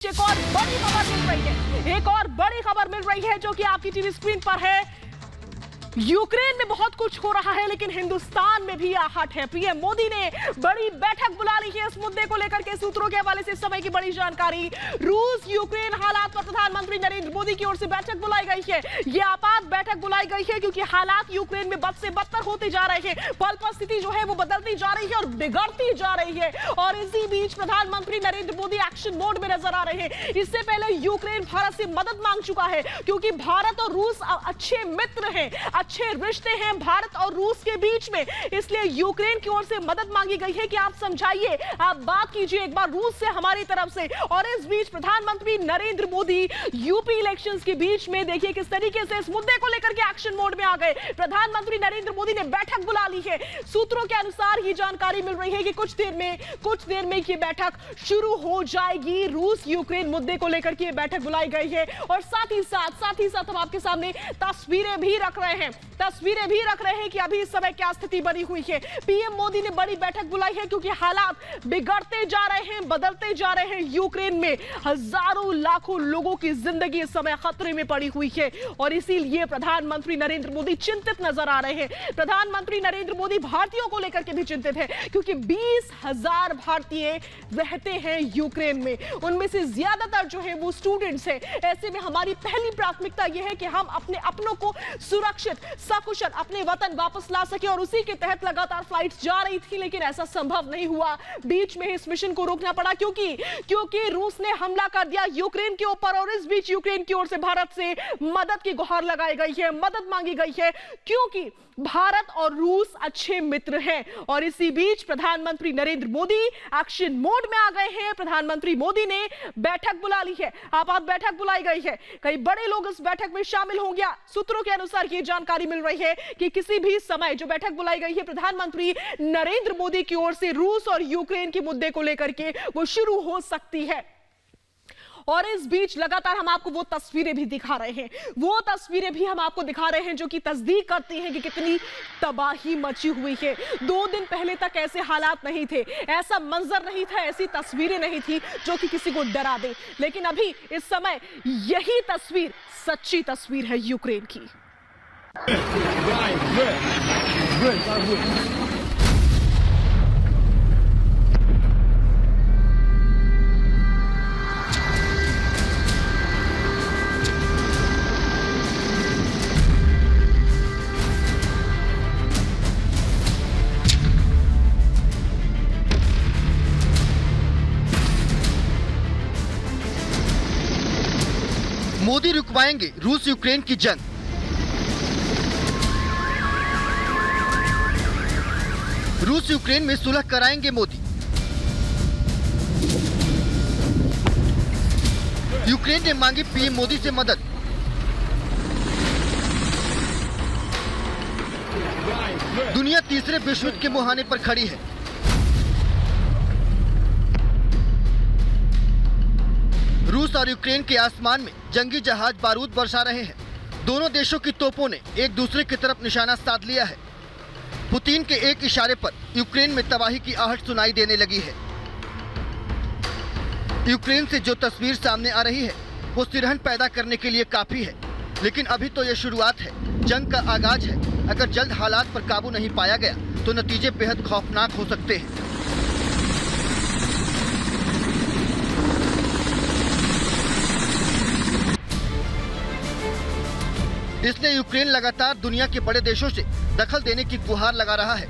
एक और बड़ी खबर मिल रही है, एक और बड़ी खबर मिल रही है जो कि आपकी टीवी स्क्रीन पर है। यूक्रेन में बहुत कुछ हो रहा है लेकिन हिंदुस्तान में भी आहट है। पीएम मोदी ने बड़ी बैठक बुला ली है इस मुद्दे को लेकर के। सूत्रों के हवाले से इस समय की बड़ी जानकारी। रूस यूक्रेन हालात पर प्रधानमंत्री नरेंद्र मोदी की ओर से बैठक बुलाई गई है। यह आपात बैठक बुलाई गई है क्योंकि हालात यूक्रेन में बद से बदतर होते जा रहे हैं। पल पल स्थिति जो है वो बदलती जा रही है और बिगड़ती जा रही है। और इसी बीच प्रधानमंत्री नरेंद्र मोदी एक्शन मोड में नजर आ रहे हैं। इससे पहले यूक्रेन भारत से मदद मांग चुका है क्योंकि भारत और रूस अच्छे मित्र हैं, अच्छे रिश्ते हैं भारत और रूस के बीच में। इसलिए यूक्रेन की ओर से मदद मांगी गई है कि आप समझाइए, आप बात कीजिए एक बार रूस से हमारी तरफ से। और इस बीच प्रधानमंत्री नरेंद्र मोदी यूपी इलेक्शंस के बीच में देखिए किस तरीके से इस मुद्दे को लेकर के एक्शन मोड में आ गए। प्रधानमंत्री नरेंद्र मोदी ने बैठक बुला ली है। सूत्रों के अनुसार ये जानकारी मिल रही है कि कुछ देर में ये बैठक शुरू हो जाएगी। रूस यूक्रेन मुद्दे को लेकर के ये बैठक बुलाई गई है। और साथ ही साथ हम आपके सामने तस्वीरें भी रख रहे हैं कि अभी इस समय क्या स्थिति बनी हुई है। पीएम मोदी ने बड़ी बैठक बुलाई है क्योंकि हालात बिगड़ते जा रहे हैं, बदलते जा रहे हैं। यूक्रेन में हजारों लाखों लोगों की जिंदगी इस समय खतरे में पड़ी हुई है और इसीलिए प्रधानमंत्री नरेंद्र मोदी चिंतित नजर आ रहे हैं। प्रधानमंत्री नरेंद्र मोदी भारतीयों को लेकर के भी चिंतित है क्योंकि 20,000 भारतीय रहते हैं यूक्रेन में। उनमें से ज्यादातर जो है वो स्टूडेंट्स हैं। ऐसे में हमारी पहली प्राथमिकता यह है कि हम अपने अपनों को सुरक्षित सकुशल अपने वतन वापस ला सके। और उसी के तहत लगातार फ्लाइट्स जा रही थी लेकिन ऐसा संभव नहीं हुआ। बीच में इस मिशन को रोकना पड़ा क्योंकि रूस ने हमला कर दिया यूक्रेन के ऊपर। और इस बीच यूक्रेन की ओर से भारत से मदद की गुहार लगाई गई है, मदद मांगी गई है क्योंकि भारत और रूस अच्छे मित्र हैं। और इसी बीच प्रधानमंत्री नरेंद्र मोदी एक्शन मोड में आ गए हैं। प्रधानमंत्री मोदी ने बैठक बुला ली है, आपात बैठक बुलाई गई है। कई बड़े लोग इस बैठक में शामिल होंगे। सूत्रों के अनुसार यह जानकारी मिल रही है कि किसी भी समय जो बैठक बुलाई गई है प्रधानमंत्री नरेंद्र मोदी की ओर से रूस और यूक्रेन के मुद्दे को लेकर के वो शुरू हो सकती है। और इस बीच लगातार हम आपको वो तस्वीरें भी दिखा रहे हैं जो कि तस्दीक करती हैं कि कितनी तबाही मची हुई है। 2 दिन पहले तक ऐसे हालात नहीं थे, ऐसा मंजर नहीं था, ऐसी तस्वीरें नहीं थी जो कि किसी को डरा दे। लेकिन अभी इस समय यही तस्वीर सच्ची तस्वीर है यूक्रेन की। मोदी रुकवाएंगे रूस यूक्रेन की जंग। रूस यूक्रेन में सुलह कराएंगे मोदी। यूक्रेन ने मांगी पीएम मोदी से मदद। दुनिया तीसरे विश्व युद्ध के मुहाने पर खड़ी है। रूस और यूक्रेन के आसमान में जंगी जहाज बारूद बरसा रहे हैं। दोनों देशों की तोपों ने एक दूसरे की तरफ निशाना साध लिया है। पुतिन के एक इशारे पर यूक्रेन में तबाही की आहट सुनाई देने लगी है। यूक्रेन से जो तस्वीर सामने आ रही है वो सिरहन पैदा करने के लिए काफी है, लेकिन अभी तो ये शुरुआत है, जंग का आगाज है। अगर जल्द हालात पर काबू नहीं पाया गया तो नतीजे बेहद खौफनाक हो सकते हैं। इसलिए यूक्रेन लगातार दुनिया के बड़े देशों से दखल देने की गुहार लगा रहा है।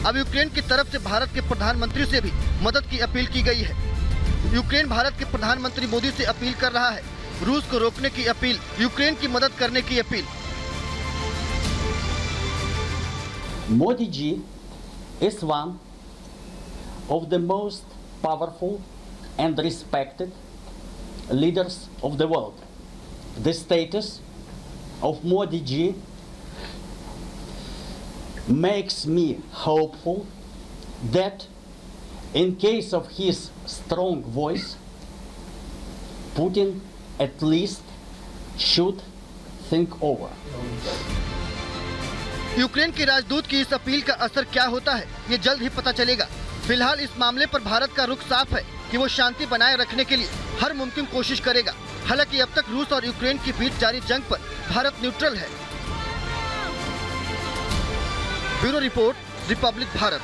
अब यूक्रेन की तरफ से भारत के प्रधानमंत्री से भी मदद की अपील की गई है। यूक्रेन भारत के प्रधानमंत्री मोदी से अपील कर रहा है, रूस को रोकने की अपील, यूक्रेन की मदद करने की appeal. Modi ji is one of the most powerful and respected leaders of the world. The status of Modi ji makes me hopeful that in case of his strong voice, Putin at least should think over. Ukraine के राजदूत की इस appeal का असर क्या होता है ये जल्द ही पता चलेगा। फिलहाल इस मामले पर भारत का रुख साफ है कि वो शांति बनाए रखने के लिए हर मुमकिन कोशिश करेगा। हालांकि अब तक रूस और यूक्रेन के बीच जारी जंग पर भारत न्यूट्रल है। Bureau report, Republic Bharat.